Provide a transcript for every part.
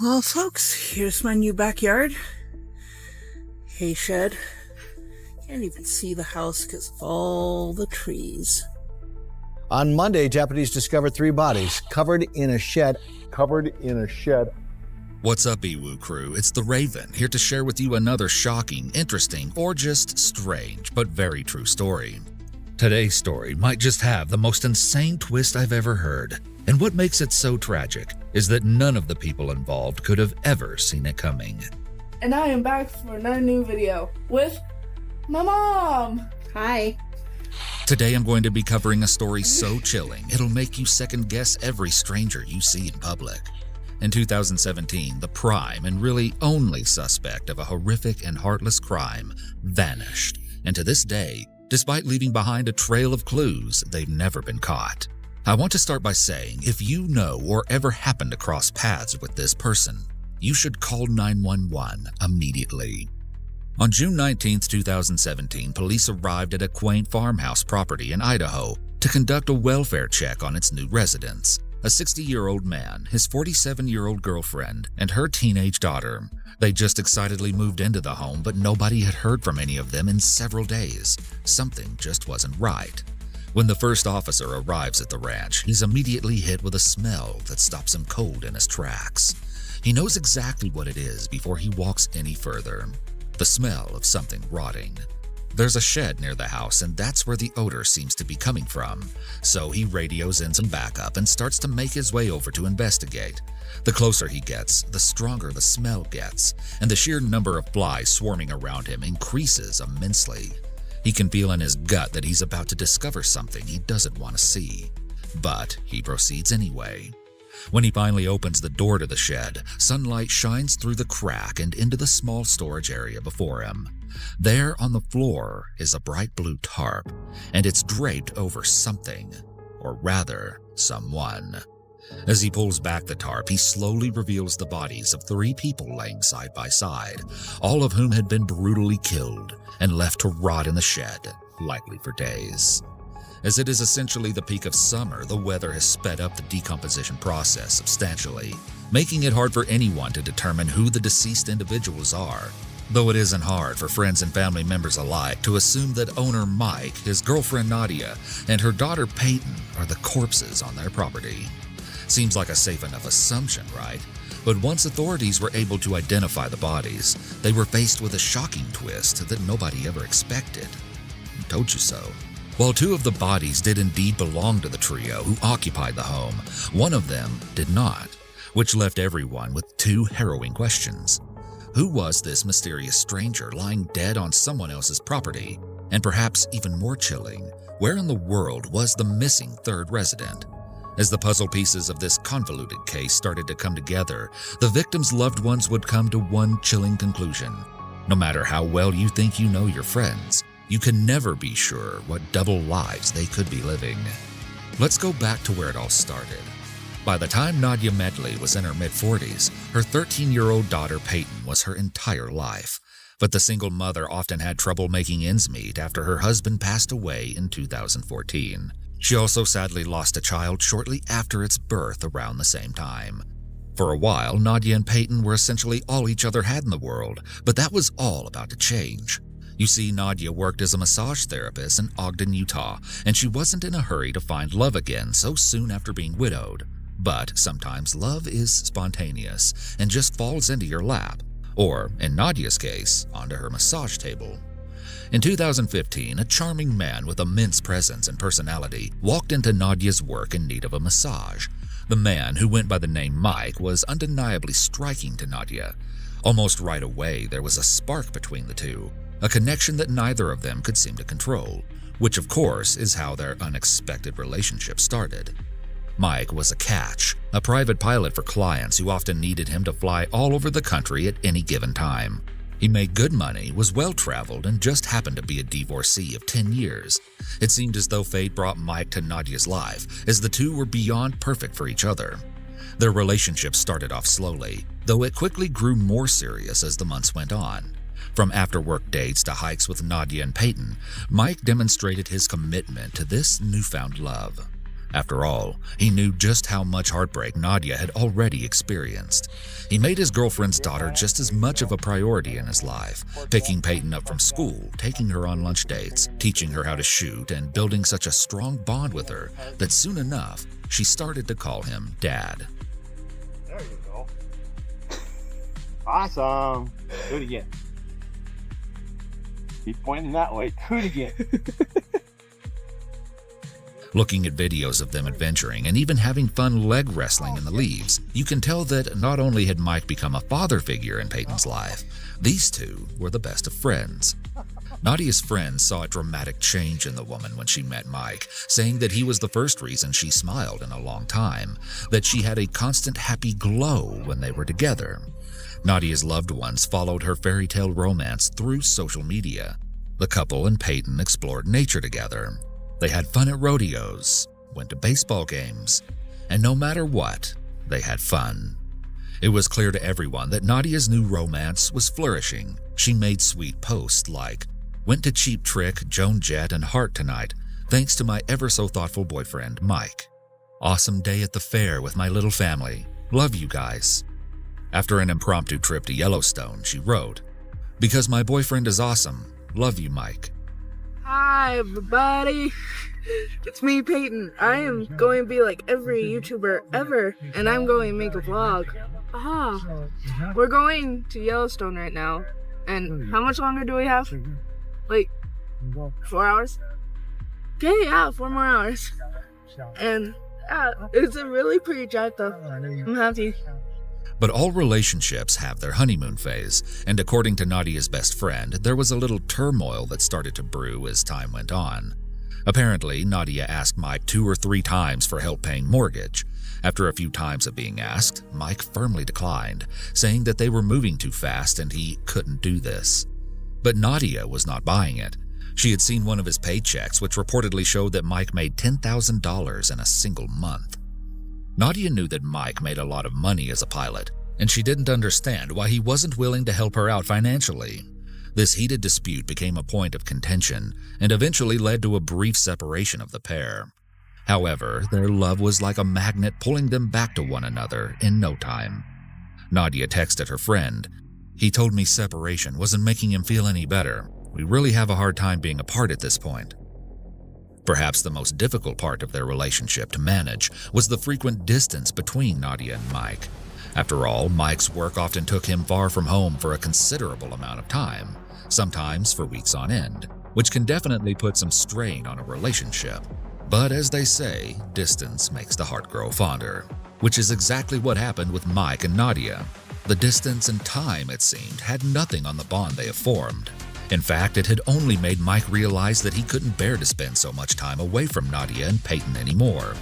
Well, folks, here's my new backyard. Hay shed. Can't even see the house because of all the trees. On Monday, deputies discovered 3 bodies covered in a shed. What's up, Ewu crew? It's the Raven, here to share with you another shocking, interesting, or just strange, but very true story. Today's story might just have the most insane twist I've ever heard, and what makes it so tragic is that none of the people involved could have ever seen it coming. And I am back for another new video with my mom. Hi. Today I'm going to be covering a story so chilling, it'll make you second guess every stranger you see in public. In 2017, the prime and really only suspect of a horrific and heartless crime vanished, and to this day, despite leaving behind a trail of clues, they've never been caught. I want to start by saying, if you know or ever happen to cross paths with this person, you should call 911 immediately. On June 19, 2017, police arrived at a quaint farmhouse property in Idaho to conduct a welfare check on its new residents. A 60-year-old man, his 47-year-old girlfriend, and her teenage daughter. They just excitedly moved into the home, but nobody had heard from any of them in several days. Something just wasn't right. When the first officer arrives at the ranch, he's immediately hit with a smell that stops him cold in his tracks. He knows exactly what it is before he walks any further. The smell of something rotting. There's a shed near the house, and that's where the odor seems to be coming from. So he radios in some backup and starts to make his way over to investigate. The closer he gets, the stronger the smell gets, and the sheer number of flies swarming around him increases immensely. He can feel in his gut that he's about to discover something he doesn't want to see. But he proceeds anyway. When he finally opens the door to the shed, sunlight shines through the crack and into the small storage area before him. There on the floor is a bright blue tarp, and it's draped over something, or rather, someone. As he pulls back the tarp, he slowly reveals the bodies of 3 people laying side by side, all of whom had been brutally killed and left to rot in the shed, likely for days. As it is essentially the peak of summer, the weather has sped up the decomposition process substantially, making it hard for anyone to determine who the deceased individuals are. Though it isn't hard for friends and family members alike to assume that owner Mike, his girlfriend Nadia, and her daughter Peyton are the corpses on their property. Seems like a safe enough assumption, right? But once authorities were able to identify the bodies, they were faced with a shocking twist that nobody ever expected. Told you so. While 2 of the bodies did indeed belong to the trio who occupied the home, one of them did not, which left everyone with 2 harrowing questions. Who was this mysterious stranger lying dead on someone else's property? And perhaps even more chilling, where in the world was the missing 3rd resident? As the puzzle pieces of this convoluted case started to come together, the victims' loved ones would come to one chilling conclusion. No matter how well you think you know your friends, you can never be sure what double lives they could be living. Let's go back to where it all started. By the time Nadia Medley was in her mid-40s, her 13-year-old daughter Peyton was her entire life. But the single mother often had trouble making ends meet after her husband passed away in 2014. She also sadly lost a child shortly after its birth around the same time. For a while, Nadia and Peyton were essentially all each other had in the world, but that was all about to change. You see, Nadia worked as a massage therapist in Ogden, Utah, and she wasn't in a hurry to find love again so soon after being widowed. But sometimes love is spontaneous and just falls into your lap, or, in Nadia's case, onto her massage table. In 2015, a charming man with immense presence and personality walked into Nadia's work in need of a massage. The man, who went by the name Mike, was undeniably striking to Nadia. Almost right away, there was a spark between the two, a connection that neither of them could seem to control, which of course is how their unexpected relationship started. Mike was a catch, a private pilot for clients who often needed him to fly all over the country at any given time. He made good money, was well-traveled, and just happened to be a divorcee of 10 years. It seemed as though fate brought Mike to Nadia's life, as the two were beyond perfect for each other. Their relationship started off slowly, though it quickly grew more serious as the months went on. From after-work dates to hikes with Nadia and Peyton, Mike demonstrated his commitment to this newfound love. After all, he knew just how much heartbreak Nadia had already experienced. He made his girlfriend's daughter just as much of a priority in his life, picking Peyton up from school, taking her on lunch dates, teaching her how to shoot, and building such a strong bond with her that soon enough, she started to call him Dad. There you go. Awesome. Do it again. Keep pointing that way. Do it again. Looking at videos of them adventuring and even having fun leg wrestling in the leaves, you can tell that not only had Mike become a father figure in Peyton's life, these two were the best of friends. Nadia's friends saw a dramatic change in the woman when she met Mike, saying that he was the first reason she smiled in a long time, that she had a constant happy glow when they were together. Nadia's loved ones followed her fairy tale romance through social media. The couple and Peyton explored nature together. They had fun at rodeos, went to baseball games, and no matter what, they had fun. It was clear to everyone that Nadia's new romance was flourishing. She made sweet posts like, "Went to Cheap Trick, Joan Jett, and Hart tonight, thanks to my ever-so-thoughtful boyfriend, Mike. Awesome day at the fair with my little family. Love you guys." After an impromptu trip to Yellowstone, she wrote, "Because my boyfriend is awesome. Love you, Mike." Hi, everybody. It's me, Peyton. I am going to be like every YouTuber ever, and I'm going to make a vlog. Aha. We're going to Yellowstone right now. And how much longer do we have? Like, 4 hours? Okay, yeah, 4 more hours. And yeah, it's a really pretty drive though. I'm happy. But all relationships have their honeymoon phase, and according to Nadia's best friend, there was a little turmoil that started to brew as time went on. Apparently, Nadia asked Mike 2 or 3 times for help paying mortgage. After a few times of being asked, Mike firmly declined, saying that they were moving too fast and he couldn't do this. But Nadia was not buying it. She had seen one of his paychecks, which reportedly showed that Mike made $10,000 in a single month. Nadia knew that Mike made a lot of money as a pilot, and she didn't understand why he wasn't willing to help her out financially. This heated dispute became a point of contention and eventually led to a brief separation of the pair. However, their love was like a magnet pulling them back to one another in no time. Nadia texted her friend, "He told me separation wasn't making him feel any better. We really have a hard time being apart at this point." Perhaps the most difficult part of their relationship to manage was the frequent distance between Nadia and Mike. After all, Mike's work often took him far from home for a considerable amount of time, sometimes for weeks on end, which can definitely put some strain on a relationship. But as they say, distance makes the heart grow fonder, which is exactly what happened with Mike and Nadia. The distance and time, it seemed, had nothing on the bond they have formed. In fact, it had only made Mike realize that he couldn't bear to spend so much time away from Nadia and Peyton anymore.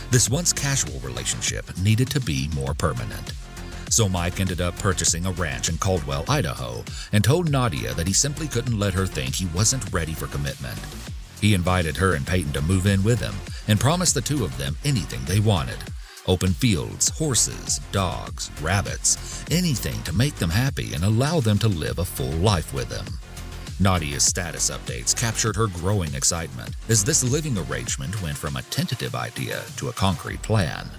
This once casual relationship needed to be more permanent. So Mike ended up purchasing a ranch in Caldwell, Idaho, and told Nadia that he simply couldn't let her think he wasn't ready for commitment. He invited her and Peyton to move in with him and promised the two of them anything they wanted. Open fields, horses, dogs, rabbits, anything to make them happy and allow them to live a full life with him. Nadia's status updates captured her growing excitement as this living arrangement went from a tentative idea to a concrete plan.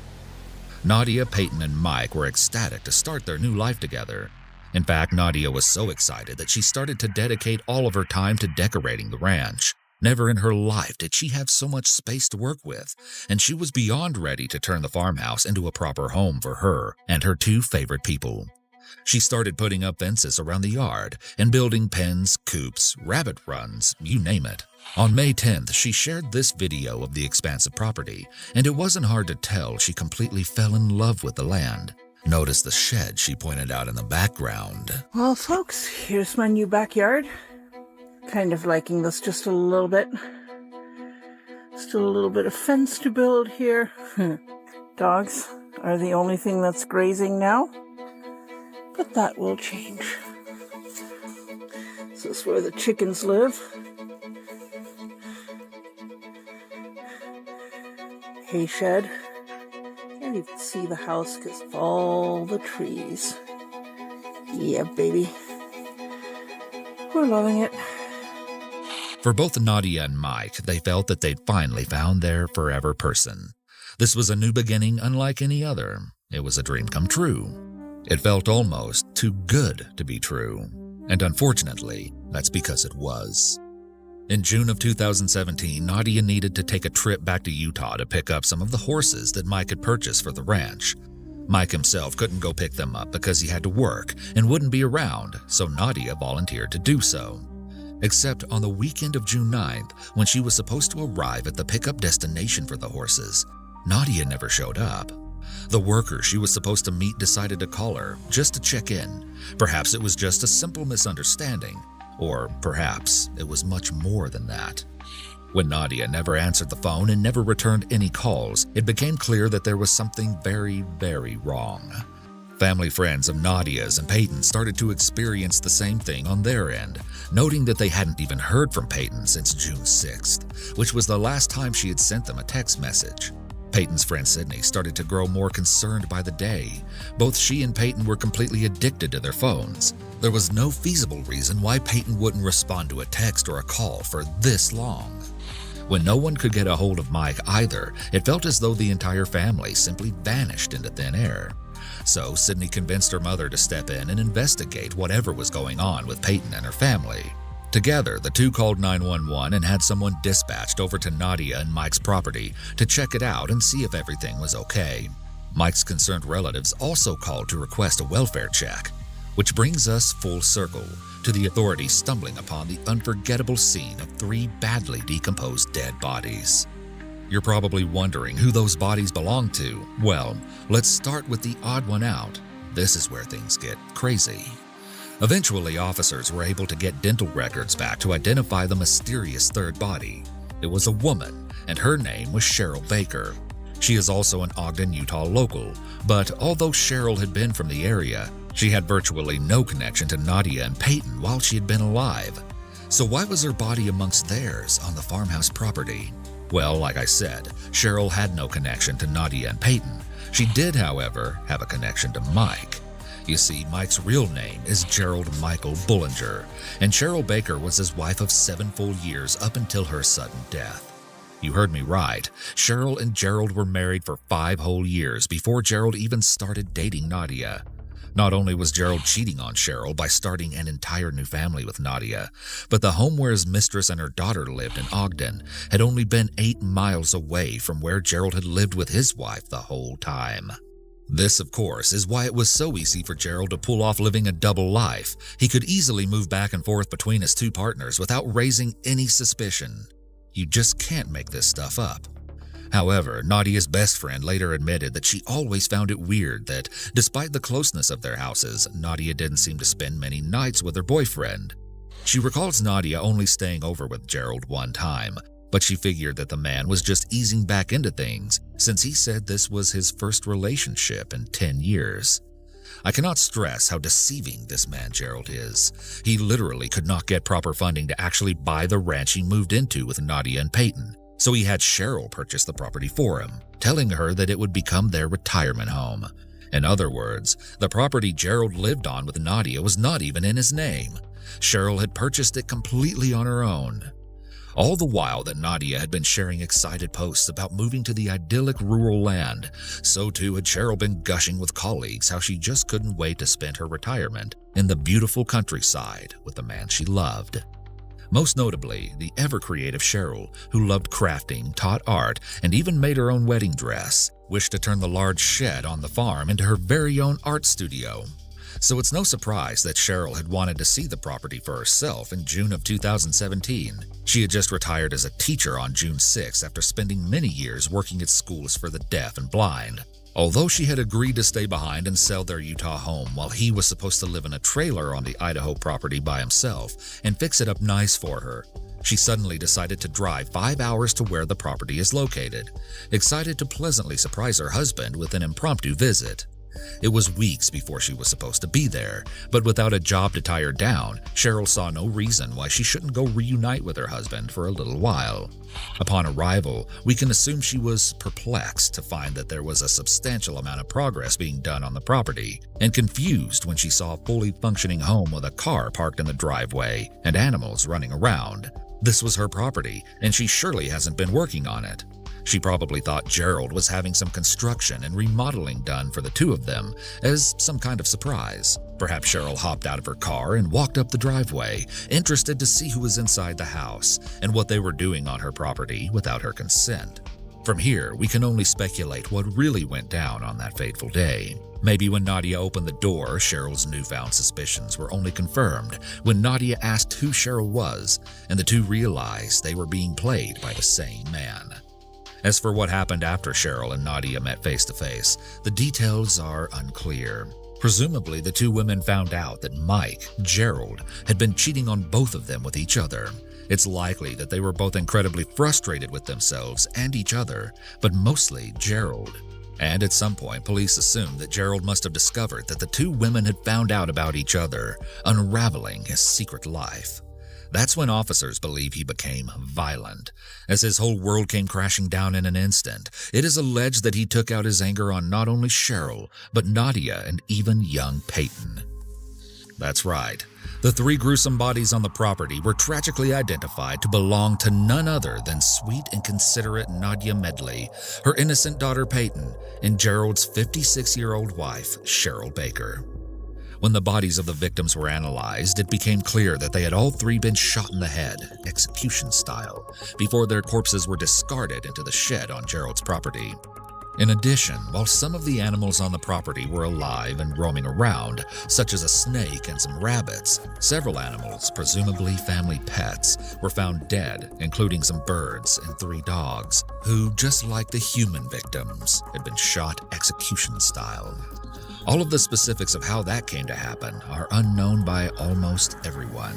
Nadia, Peyton, and Mike were ecstatic to start their new life together. In fact, Nadia was so excited that she started to dedicate all of her time to decorating the ranch. Never in her life did she have so much space to work with, and she was beyond ready to turn the farmhouse into a proper home for her and her 2 favorite people. She started putting up fences around the yard and building pens, coops, rabbit runs, you name it. On May 10th, she shared this video of the expansive property, and it wasn't hard to tell she completely fell in love with the land. Notice the shed she pointed out in the background. Well, folks, here's my new backyard. Kind of liking this just a little bit. Still a little bit of fence to build here. Dogs are the only thing that's grazing now, but that will change. This is where the chickens live. Hay shed. Can't even see the house because of all the trees. Yeah, baby. We're loving it. For both Nadia and Mike, they felt that they'd finally found their forever person. This was a new beginning unlike any other. It was a dream come true. It felt almost too good to be true. And unfortunately, that's because it was. In June of 2017, Nadia needed to take a trip back to Utah to pick up some of the horses that Mike had purchased for the ranch. Mike himself couldn't go pick them up because he had to work and wouldn't be around, so Nadia volunteered to do so. Except on the weekend of June 9th, when she was supposed to arrive at the pickup destination for the horses, Nadia never showed up. The worker she was supposed to meet decided to call her just to check in. Perhaps it was just a simple misunderstanding, or perhaps it was much more than that. When Nadia never answered the phone and never returned any calls, it became clear that there was something very, very wrong. Family friends of Nadia's and Peyton started to experience the same thing on their end, noting that they hadn't even heard from Peyton since June 6th, which was the last time she had sent them a text message. Peyton's friend Sydney started to grow more concerned by the day. Both she and Peyton were completely addicted to their phones. There was no feasible reason why Peyton wouldn't respond to a text or a call for this long. When no one could get a hold of Mike either, it felt as though the entire family simply vanished into thin air. So Sydney convinced her mother to step in and investigate whatever was going on with Peyton and her family. Together, the two called 911 and had someone dispatched over to Nadia and Mike's property to check it out and see if everything was okay. Mike's concerned relatives also called to request a welfare check, which brings us full circle to the authorities stumbling upon the unforgettable scene of 3 badly decomposed dead bodies. You're probably wondering who those bodies belong to. Well, let's start with the odd one out. This is where things get crazy. Eventually, officers were able to get dental records back to identify the mysterious third body. It was a woman, and her name was Cheryl Baker. She is also an Ogden, Utah local, but although Cheryl had been from the area, she had virtually no connection to Nadia and Peyton while she had been alive. So why was her body amongst theirs on the farmhouse property? Well, like I said, Cheryl had no connection to Nadia and Peyton. She did, however, have a connection to Mike. You see, Mike's real name is Gerald Michael Bullinger, and Cheryl Baker was his wife of 7 full years up until her sudden death. You heard me right. Cheryl and Gerald were married for 5 whole years before Gerald even started dating Nadia. Not only was Gerald cheating on Cheryl by starting an entire new family with Nadia, but the home where his mistress and her daughter lived in Ogden had only been 8 miles away from where Gerald had lived with his wife the whole time. This, of course, is why it was so easy for Gerald to pull off living a double life. He could easily move back and forth between his 2 partners without raising any suspicion. You just can't make this stuff up. However, Nadia's best friend later admitted that she always found it weird that, despite the closeness of their houses, Nadia didn't seem to spend many nights with her boyfriend. She recalls Nadia only staying over with Gerald one time, but she figured that the man was just easing back into things since he said this was his first relationship in 10 years. I cannot stress how deceiving this man Gerald is. He literally could not get proper funding to actually buy the ranch he moved into with Nadia and Peyton, so he had Cheryl purchase the property for him, telling her that it would become their retirement home. In other words, the property Gerald lived on with Nadia was not even in his name. Cheryl had purchased it completely on her own. All the while that Nadia had been sharing excited posts about moving to the idyllic rural land, so too had Cheryl been gushing with colleagues how she just couldn't wait to spend her retirement in the beautiful countryside with the man she loved. Most notably, the ever-creative Cheryl, who loved crafting, taught art, and even made her own wedding dress, wished to turn the large shed on the farm into her very own art studio. So it's no surprise that Cheryl had wanted to see the property for herself in June of 2017. She had just retired as a teacher on June 6 after spending many years working at schools for the deaf and blind. Although she had agreed to stay behind and sell their Utah home while he was supposed to live in a trailer on the Idaho property by himself and fix it up nice for her, she suddenly decided to drive 5 hours to where the property is located, excited to pleasantly surprise her husband with an impromptu visit. It was weeks before she was supposed to be there, but without a job to tie her down, Cheryl saw no reason why she shouldn't go reunite with her husband for a little while. Upon arrival, we can assume she was perplexed to find that there was a substantial amount of progress being done on the property, and confused when she saw a fully functioning home with a car parked in the driveway and animals running around. This was her property, and she surely hasn't been working on it. She probably thought Gerald was having some construction and remodeling done for the two of them as some kind of surprise. Perhaps Cheryl hopped out of her car and walked up the driveway, interested to see who was inside the house and what they were doing on her property without her consent. From here, we can only speculate what really went down on that fateful day. Maybe when Nadia opened the door, Cheryl's newfound suspicions were only confirmed when Nadia asked who Cheryl was, and the two realized they were being played by the same man. As for what happened after Cheryl and Nadia met face to face, the details are unclear. Presumably, the two women found out that Mike, Gerald, had been cheating on both of them with each other. It's likely that they were both incredibly frustrated with themselves and each other, but mostly Gerald. And at some point, police assumed that Gerald must have discovered that the two women had found out about each other, unraveling his secret life. That's when officers believe he became violent. As his whole world came crashing down in an instant, it is alleged that he took out his anger on not only Cheryl, but Nadia and even young Peyton. That's right. The three gruesome bodies on the property were tragically identified to belong to none other than sweet and considerate Nadia Medley, her innocent daughter Peyton, and Gerald's 56-year-old wife, Cheryl Baker. When the bodies of the victims were analyzed, it became clear that they had all three been shot in the head, execution style, before their corpses were discarded into the shed on Gerald's property. In addition, while some of the animals on the property were alive and roaming around, such as a snake and some rabbits, several animals, presumably family pets, were found dead, including some birds and 3 dogs, who, just like the human victims, had been shot execution style. All of the specifics of how that came to happen are unknown by almost everyone.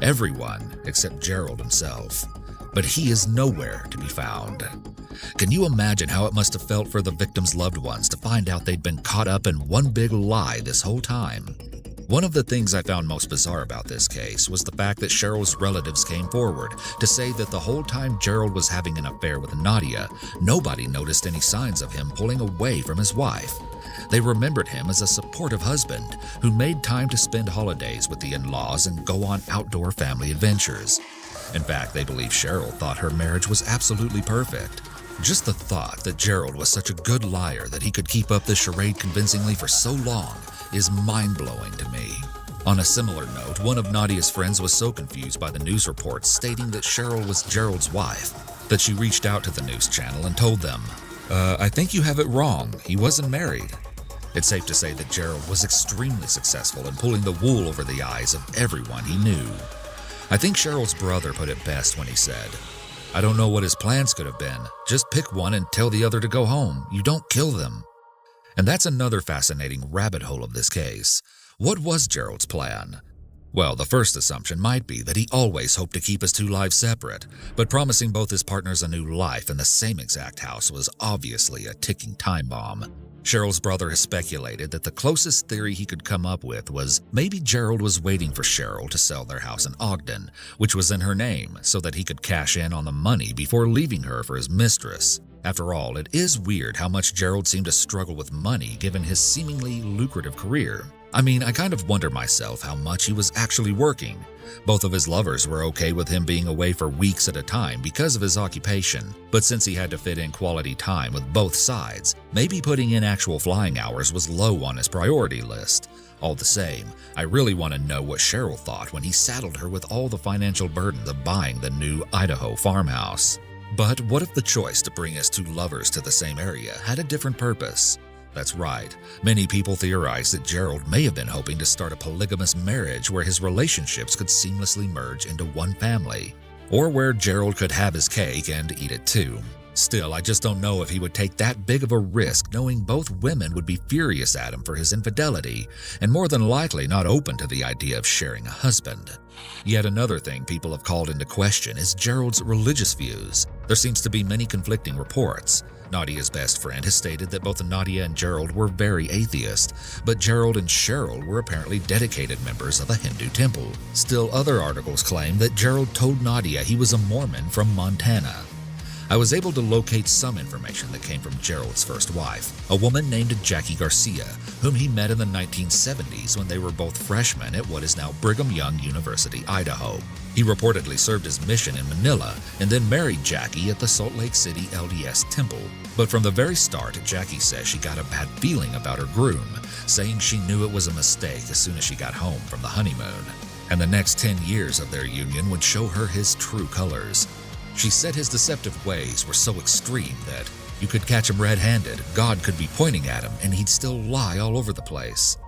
Everyone except Gerald himself. But he is nowhere to be found. Can you imagine how it must have felt for the victims' loved ones to find out they'd been caught up in one big lie this whole time? One of the things I found most bizarre about this case was the fact that Cheryl's relatives came forward to say that the whole time Gerald was having an affair with Nadia, nobody noticed any signs of him pulling away from his wife. They remembered him as a supportive husband who made time to spend holidays with the in-laws and go on outdoor family adventures. In fact, they believe Cheryl thought her marriage was absolutely perfect. Just the thought that Gerald was such a good liar that he could keep up this charade convincingly for so long is mind-blowing to me. On a similar note, one of Nadia's friends was so confused by the news reports stating that Cheryl was Gerald's wife that she reached out to the news channel and told them, I think you have it wrong. He wasn't married. It's safe to say that Gerald was extremely successful in pulling the wool over the eyes of everyone he knew. I think Cheryl's brother put it best when he said, I don't know what his plans could have been. Just pick one and tell the other to go home. You don't kill them. And that's another fascinating rabbit hole of this case. What was Gerald's plan? Well, the first assumption might be that he always hoped to keep his two lives separate, but promising both his partners a new life in the same exact house was obviously a ticking time bomb. Cheryl's brother has speculated that the closest theory he could come up with was maybe Gerald was waiting for Cheryl to sell their house in Ogden, which was in her name, so that he could cash in on the money before leaving her for his mistress. After all, it is weird how much Gerald seemed to struggle with money given his seemingly lucrative career. I mean, I kind of wonder myself how much he was actually working. Both of his lovers were okay with him being away for weeks at a time because of his occupation, but since he had to fit in quality time with both sides, maybe putting in actual flying hours was low on his priority list. All the same, I really want to know what Cheryl thought when he saddled her with all the financial burdens of buying the new Idaho farmhouse. But what if the choice to bring his two lovers to the same area had a different purpose? That's right. Many people theorize that Gerald may have been hoping to start a polygamous marriage where his relationships could seamlessly merge into one family, or where Gerald could have his cake and eat it too. Still, I just don't know if he would take that big of a risk knowing both women would be furious at him for his infidelity and more than likely not open to the idea of sharing a husband. Yet another thing people have called into question is Gerald's religious views. There seems to be many conflicting reports. Nadia's best friend has stated that both Nadia and Gerald were very atheist, but Gerald and Cheryl were apparently dedicated members of a Hindu temple. Still, other articles claim that Gerald told Nadia he was a Mormon from Montana. I was able to locate some information that came from Gerald's first wife, a woman named Jackie Garcia, whom he met in the 1970s when they were both freshmen at what is now Brigham Young University, Idaho. He reportedly served his mission in Manila and then married Jackie at the Salt Lake City LDS Temple. But from the very start, Jackie says she got a bad feeling about her groom, saying she knew it was a mistake as soon as she got home from the honeymoon. And the next 10 years of their union would show her his true colors. She said his deceptive ways were so extreme that you could catch him red-handed, God could be pointing at him, and he'd still lie all over the place.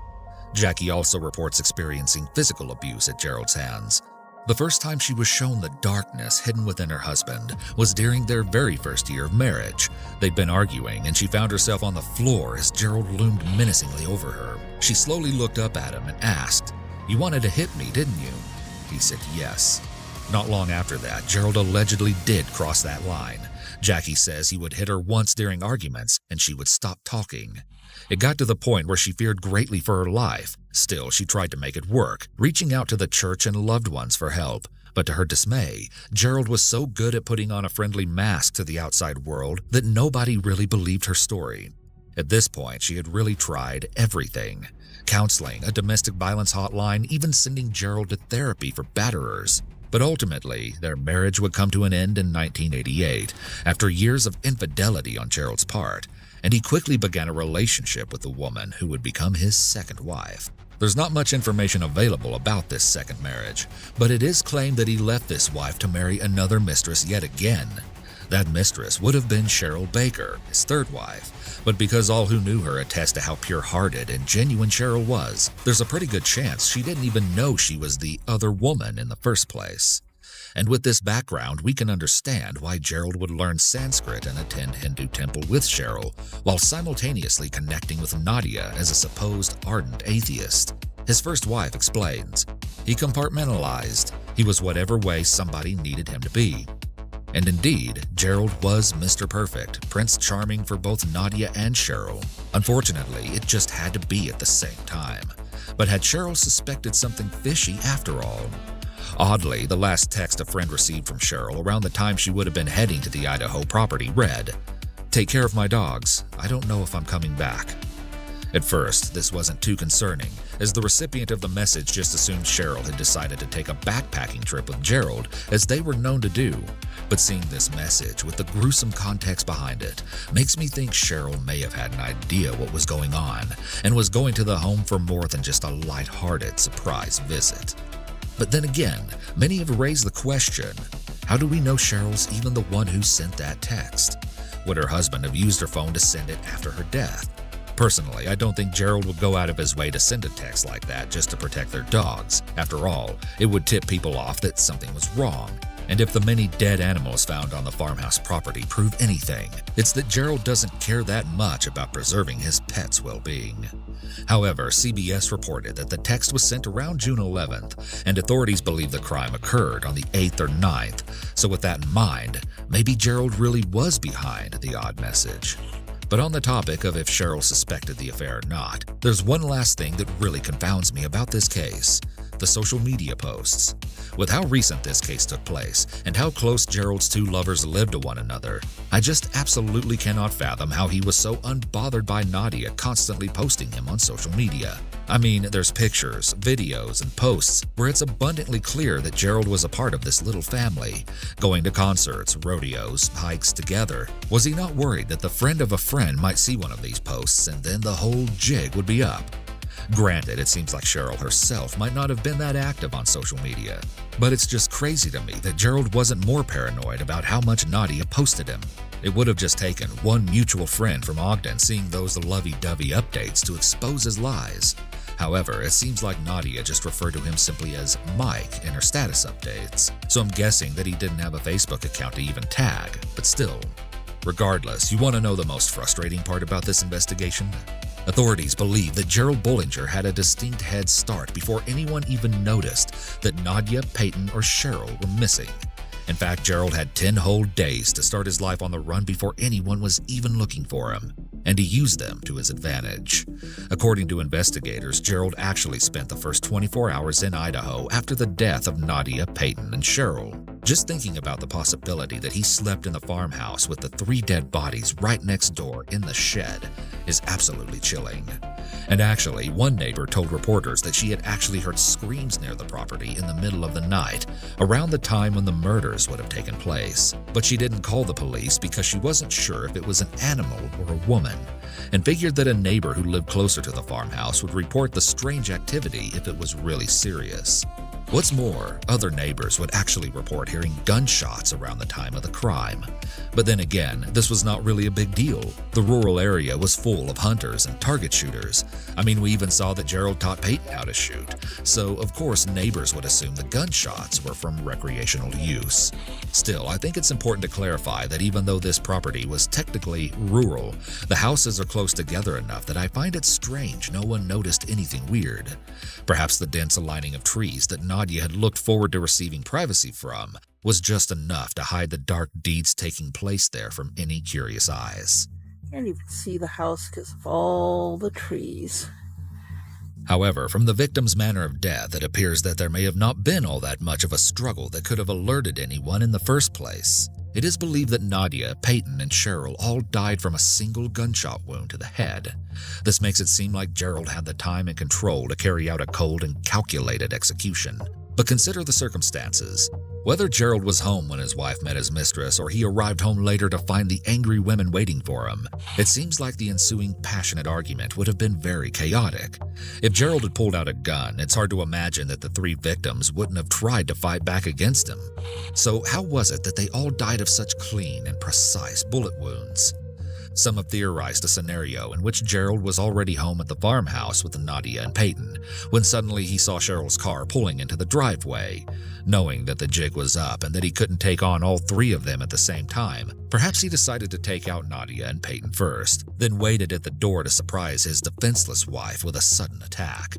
Jackie also reports experiencing physical abuse at Gerald's hands. The first time she was shown the darkness hidden within her husband was during their very first year of marriage. They'd been arguing, and she found herself on the floor as Gerald loomed menacingly over her. She slowly looked up at him and asked, "You wanted to hit me, didn't you?" He said yes. Not long after that, Gerald allegedly did cross that line. Jackie says he would hit her once during arguments, and she would stop talking. It got to the point where she feared greatly for her life. Still, she tried to make it work, reaching out to the church and loved ones for help. But to her dismay, Gerald was so good at putting on a friendly mask to the outside world that nobody really believed her story. At this point, she had really tried everything. Counseling, a domestic violence hotline, even sending Gerald to therapy for batterers. But ultimately, their marriage would come to an end in 1988, after years of infidelity on Gerald's part, and he quickly began a relationship with the woman who would become his second wife. There's not much information available about this second marriage, but it is claimed that he left this wife to marry another mistress yet again. That mistress would have been Cheryl Baker, his third wife, but because all who knew her attest to how pure-hearted and genuine Cheryl was, there's a pretty good chance she didn't even know she was the other woman in the first place. And with this background, we can understand why Gerald would learn Sanskrit and attend Hindu temple with Cheryl, while simultaneously connecting with Nadia as a supposed ardent atheist. His first wife explains, he compartmentalized. He was whatever way somebody needed him to be. And indeed, Gerald was Mr. Perfect, Prince Charming for both Nadia and Cheryl. Unfortunately, it just had to be at the same time. But had Cheryl suspected something fishy after all? Oddly, the last text a friend received from Cheryl around the time she would have been heading to the Idaho property read, "Take care of my dogs. I don't know if I'm coming back." At first, this wasn't too concerning, as the recipient of the message just assumed Cheryl had decided to take a backpacking trip with Gerald, as they were known to do. But seeing this message with the gruesome context behind it makes me think Cheryl may have had an idea what was going on and was going to the home for more than just a lighthearted surprise visit. But then again, many have raised the question, how do we know Cheryl's even the one who sent that text? Would her husband have used her phone to send it after her death? Personally, I don't think Gerald would go out of his way to send a text like that just to protect their dogs. After all, it would tip people off that something was wrong. And if the many dead animals found on the farmhouse property prove anything, it's that Gerald doesn't care that much about preserving his pets' well-being. However, CBS reported that the text was sent around June 11th, and authorities believe the crime occurred on the 8th or 9th. So with that in mind, maybe Gerald really was behind the odd message. But on the topic of if Cheryl suspected the affair or not, there's one last thing that really confounds me about this case: the social media posts. With how recent this case took place and how close Gerald's two lovers lived to one another, I just absolutely cannot fathom how he was so unbothered by Nadia constantly posting him on social media. I mean, there's pictures, videos, and posts where it's abundantly clear that Gerald was a part of this little family, going to concerts, rodeos, hikes together. Was he not worried that the friend of a friend might see one of these posts and then the whole jig would be up? Granted, it seems like Cheryl herself might not have been that active on social media, but it's just crazy to me that Gerald wasn't more paranoid about how much Nadia posted him. It would have just taken one mutual friend from Ogden seeing those lovey-dovey updates to expose his lies. However, it seems like Nadia just referred to him simply as Mike in her status updates, so I'm guessing that he didn't have a Facebook account to even tag, but still. Regardless, you want to know the most frustrating part about this investigation? Authorities believe that Gerald Bollinger had a distinct head start before anyone even noticed that Nadia, Peyton, or Cheryl were missing. In fact, Gerald had 10 whole days to start his life on the run before anyone was even looking for him, and he used them to his advantage. According to investigators, Gerald actually spent the first 24 hours in Idaho after the death of Nadia, Peyton, and Cheryl. Just thinking about the possibility that he slept in the farmhouse with the 3 dead bodies right next door in the shed is absolutely chilling. And actually, one neighbor told reporters that she had actually heard screams near the property in the middle of the night, around the time when the murders would have taken place. But she didn't call the police because she wasn't sure if it was an animal or a woman, and figured that a neighbor who lived closer to the farmhouse would report the strange activity if it was really serious. What's more, other neighbors would actually report hearing gunshots around the time of the crime. But then again, this was not really a big deal. The rural area was full of hunters and target shooters. I mean, we even saw that Gerald taught Peyton how to shoot. So, of course, neighbors would assume the gunshots were from recreational use. Still, I think it's important to clarify that even though this property was technically rural, the houses are close together enough that I find it strange no one noticed anything weird. Perhaps the dense aligning of trees that Nadia had looked forward to receiving privacy from was just enough to hide the dark deeds taking place there from any curious eyes. Can't even see the house because of all the trees. However, from the victim's manner of death, it appears that there may have not been all that much of a struggle that could have alerted anyone in the first place. It is believed that Nadia, Peyton, and Cheryl all died from a single gunshot wound to the head. This makes it seem like Gerald had the time and control to carry out a cold and calculated execution. But consider the circumstances. Whether Gerald was home when his wife met his mistress or he arrived home later to find the angry women waiting for him, it seems like the ensuing passionate argument would have been very chaotic. If Gerald had pulled out a gun, it's hard to imagine that the 3 victims wouldn't have tried to fight back against him. So how was it that they all died of such clean and precise bullet wounds? Some have theorized a scenario in which Gerald was already home at the farmhouse with Nadia and Peyton when suddenly he saw Cheryl's car pulling into the driveway. Knowing that the jig was up and that he couldn't take on all 3 of them at the same time, perhaps he decided to take out Nadia and Peyton first, then waited at the door to surprise his defenseless wife with a sudden attack.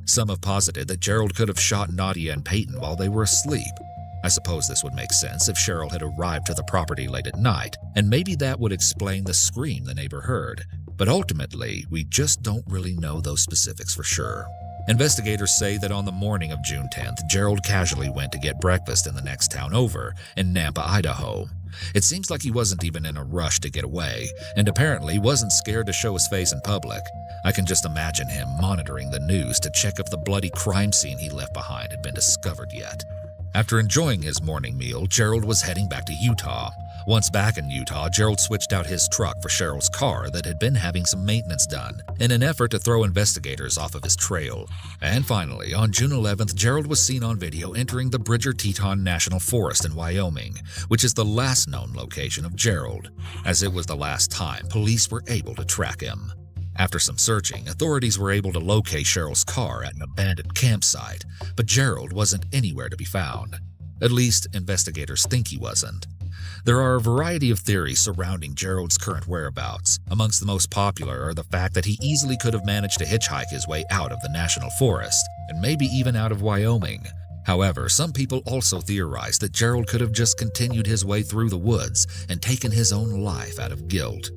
Some have posited that Gerald could have shot Nadia and Peyton while they were asleep. I suppose this would make sense if Cheryl had arrived to the property late at night, and maybe that would explain the scream the neighbor heard. But ultimately, we just don't really know those specifics for sure. Investigators say that on the morning of June 10th, Gerald casually went to get breakfast in the next town over, in Nampa, Idaho. It seems like he wasn't even in a rush to get away, and apparently wasn't scared to show his face in public. I can just imagine him monitoring the news to check if the bloody crime scene he left behind had been discovered yet. After enjoying his morning meal, Gerald was heading back to Utah. Once back in Utah, Gerald switched out his truck for Cheryl's car that had been having some maintenance done in an effort to throw investigators off of his trail. And finally, on June 11th, Gerald was seen on video entering the Bridger-Teton National Forest in Wyoming, which is the last known location of Gerald, as it was the last time police were able to track him. After some searching, authorities were able to locate Cheryl's car at an abandoned campsite, but Gerald wasn't anywhere to be found. At least, investigators think he wasn't. There are a variety of theories surrounding Gerald's current whereabouts. Amongst the most popular are the fact that he easily could have managed to hitchhike his way out of the national forest, and maybe even out of Wyoming. However, some people also theorize that Gerald could have just continued his way through the woods and taken his own life out of guilt.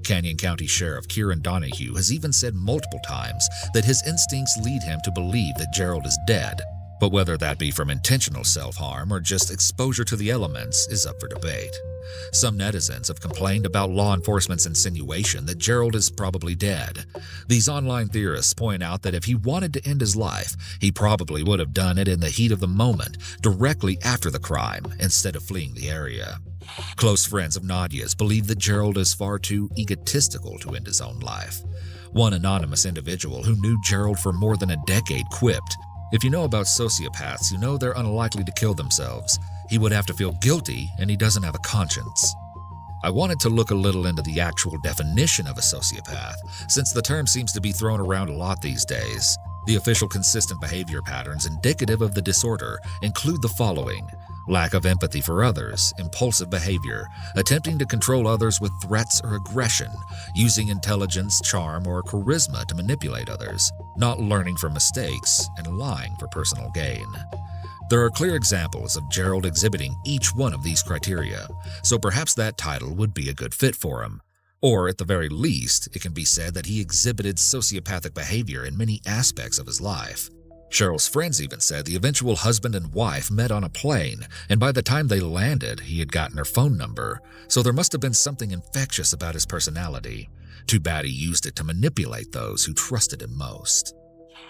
Canyon County Sheriff Kieran Donahue has even said multiple times that his instincts lead him to believe that Gerald is dead, but whether that be from intentional self-harm or just exposure to the elements is up for debate. Some netizens have complained about law enforcement's insinuation that Gerald is probably dead. These online theorists point out that if he wanted to end his life, he probably would have done it in the heat of the moment, directly after the crime, instead of fleeing the area. Close friends of Nadia's believe that Gerald is far too egotistical to end his own life. One anonymous individual who knew Gerald for more than a decade quipped, "If you know about sociopaths, you know they're unlikely to kill themselves. He would have to feel guilty, and he doesn't have a conscience." I wanted to look a little into the actual definition of a sociopath, since the term seems to be thrown around a lot these days. The official consistent behavior patterns indicative of the disorder include the following: lack of empathy for others, impulsive behavior, attempting to control others with threats or aggression, using intelligence, charm, or charisma to manipulate others, not learning from mistakes, and lying for personal gain. There are clear examples of Gerald exhibiting each one of these criteria, so perhaps that title would be a good fit for him. Or, at the very least, it can be said that he exhibited sociopathic behavior in many aspects of his life. Cheryl's friends even said the eventual husband and wife met on a plane, and by the time they landed, he had gotten her phone number, so there must have been something infectious about his personality. Too bad he used it to manipulate those who trusted him most.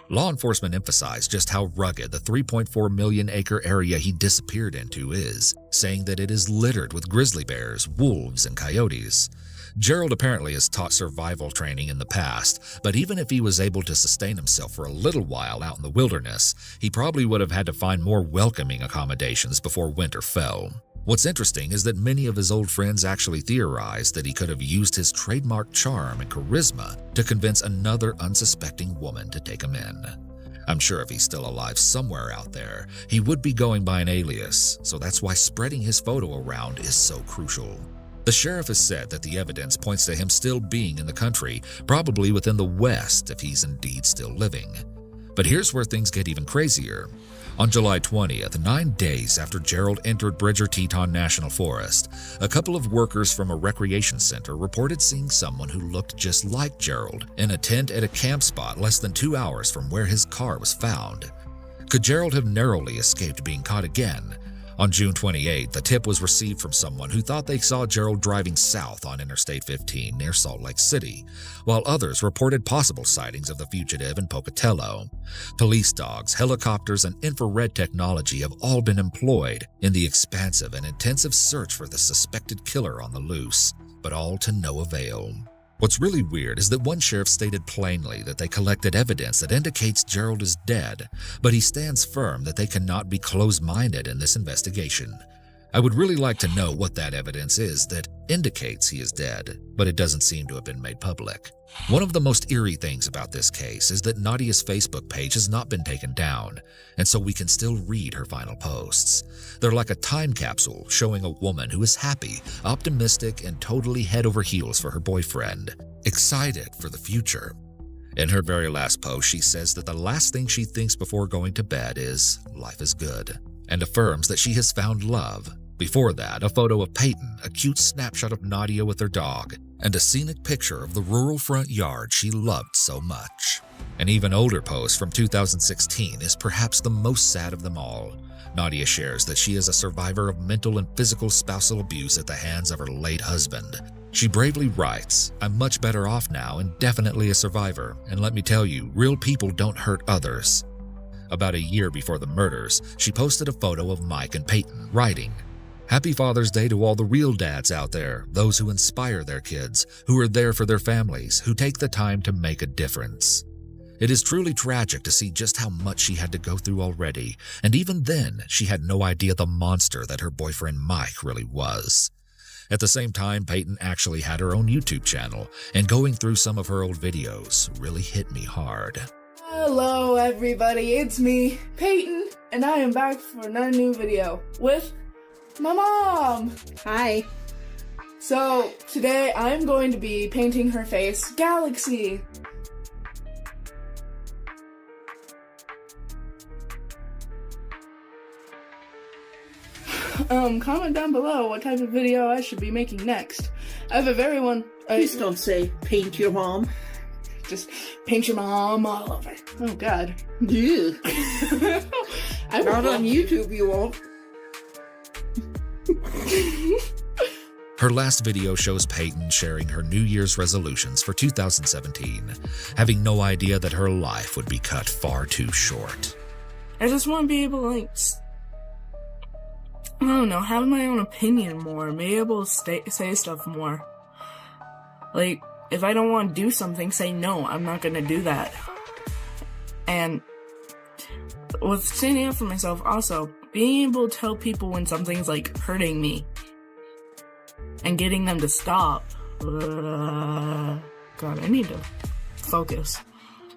Law enforcement emphasized just how rugged the 3.4 million acre area he disappeared into is, saying that it is littered with grizzly bears, wolves, and coyotes. Gerald apparently has taught survival training in the past, but even if he was able to sustain himself for a little while out in the wilderness, he probably would have had to find more welcoming accommodations before winter fell. What's interesting is that many of his old friends actually theorized that he could have used his trademark charm and charisma to convince another unsuspecting woman to take him in. I'm sure if he's still alive somewhere out there, he would be going by an alias, so that's why spreading his photo around is so crucial. The sheriff has said that the evidence points to him still being in the country, probably within the West if he's indeed still living. But here's where things get even crazier. On July 20th, 9 days after Gerald entered Bridger-Teton National Forest, a couple of workers from a recreation center reported seeing someone who looked just like Gerald in a tent at a camp spot less than 2 hours from where his car was found. Could Gerald have narrowly escaped being caught again? On June 28th, the tip was received from someone who thought they saw Gerald driving south on Interstate 15 near Salt Lake City, while others reported possible sightings of the fugitive in Pocatello. Police dogs, helicopters, and infrared technology have all been employed in the expansive and intensive search for the suspected killer on the loose, but all to no avail. What's really weird is that one sheriff stated plainly that they collected evidence that indicates Gerald is dead, but he stands firm that they cannot be closed-minded in this investigation. I would really like to know what that evidence is that indicates he is dead, but it doesn't seem to have been made public. One of the most eerie things about this case is that Nadia's Facebook page has not been taken down, and so we can still read her final posts. They're like a time capsule showing a woman who is happy, optimistic, and totally head over heels for her boyfriend, excited for the future. In her very last post, she says that the last thing she thinks before going to bed is, "Life is good," and affirms that she has found love. Before that, a photo of Peyton, a cute snapshot of Nadia with her dog, and a scenic picture of the rural front yard she loved so much. An even older post from 2016 is perhaps the most sad of them all. Nadia shares that she is a survivor of mental and physical spousal abuse at the hands of her late husband. She bravely writes, "I'm much better off now and definitely a survivor, and let me tell you, real people don't hurt others." About a year before the murders, she posted a photo of Mike and Peyton, writing, "Happy Father's Day to all the real dads out there, those who inspire their kids, who are there for their families, who take the time to make a difference." It is truly tragic to see just how much she had to go through already, and even then, she had no idea the monster that her boyfriend Mike really was. At the same time, Peyton actually had her own YouTube channel, and going through some of her old videos really hit me hard. Hello everybody, it's me, Peyton, and I am back for another new video with my mom! Hi. So, today I'm going to be painting her face Galaxy. Comment down below what type of video I should be making next. I have a very one... Please don't say paint your mom. Just paint your mom all over. Oh god. Yeah. I Not on YouTube, you won't. Her last video shows Peyton sharing her New Year's resolutions for 2017, having no idea that her life would be cut far too short. I just want to be able to, like, I don't know, have my own opinion more, be able to say stuff more. Like, if I don't want to do something, say no, I'm not going to do that. And with standing up for myself, also, being able to tell people when something's, like, hurting me. And getting them to stop. God, I need to focus.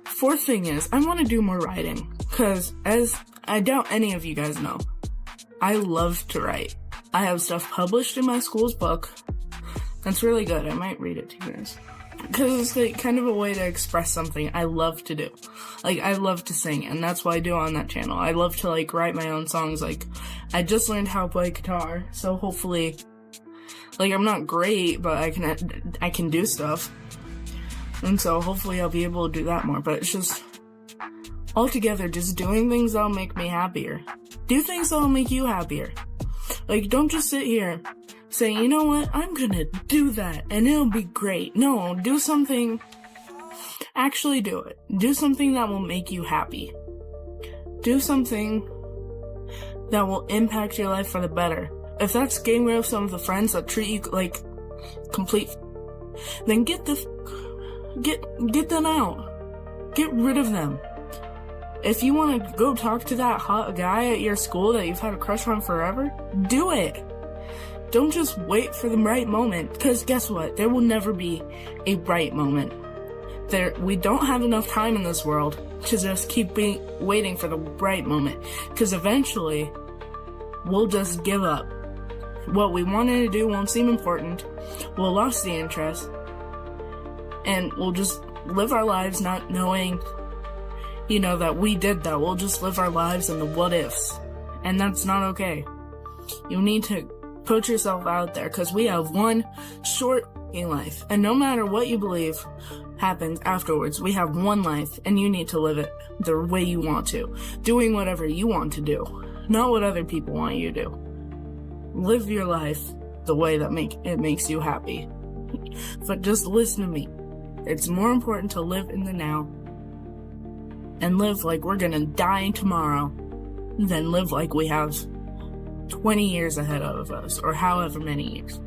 Fourth thing is, I want to do more writing. Because, as I doubt any of you guys know, I love to write. I have stuff published in my school's book. That's really good. I might read it to you guys. because it's like kind of a way to express something I love to do. Like, I love to sing, and that's what I do on that channel. I love to, like, write my own songs. Like, I just learned how to play guitar, so hopefully, like, I'm not great, but I can do stuff. And so hopefully I'll be able to do that more. But it's just, altogether, just doing things that'll make me happier. Do things that'll make you happier. Like, don't just sit here saying, you know what, I'm gonna do that, and it'll be great. No, do something. Actually do it. Do something that will make you happy. Do something that will impact your life for the better. If that's getting rid of some of the friends that treat you like complete, then get them out. Get rid of them. If you want to go talk to that hot guy at your school that you've had a crush on forever, do it. Don't just wait for the right moment, because guess what? There will never be a right moment. We don't have enough time in this world to just keep waiting for the right moment, because eventually we'll just give up. What we wanted to do won't seem important. We'll lost the interest, and we'll just live our lives not knowing, that we did that. We'll just live our lives in the what ifs, and that's not okay. You need to put yourself out there, because we have one short life, and no matter what you believe happens afterwards, we have one life, and you need to live it the way you want to, doing whatever you want to do, not what other people want you to do. Live your life the way that makes you happy. But just listen to me. It's more important to live in the now and live like we're gonna die tomorrow than live like we have 20 years ahead of us, or however many years.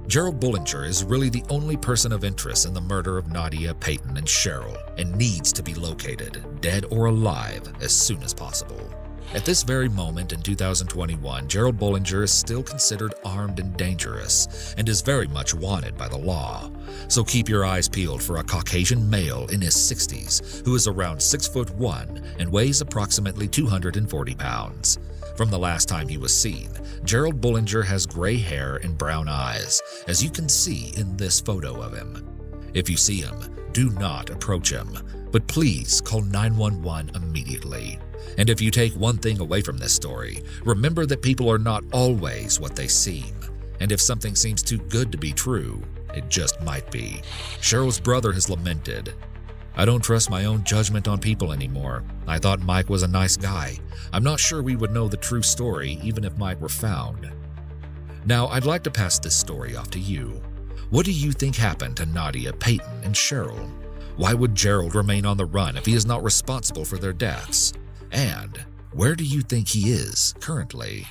Gerald Bullinger is really the only person of interest in the murder of Nadia, Peyton, and Cheryl, and needs to be located, dead or alive, as soon as possible. At this very moment in 2021, Gerald Bullinger is still considered armed and dangerous, and is very much wanted by the law. So keep your eyes peeled for a Caucasian male in his 60s who is around 6'1" and weighs approximately 240 pounds. From the last time he was seen, Gerald Bullinger has gray hair and brown eyes, as you can see in this photo of him. If you see him, do not approach him, but please call 911 immediately. And if you take one thing away from this story, remember that people are not always what they seem. And if something seems too good to be true, it just might be. Cheryl's brother has lamented, "I don't trust my own judgment on people anymore. I thought Mike was a nice guy. I'm not sure we would know the true story even if Mike were found." Now, I'd like to pass this story off to you. What do you think happened to Nadia, Peyton, and Cheryl? Why would Gerald remain on the run if he is not responsible for their deaths? And where do you think he is currently?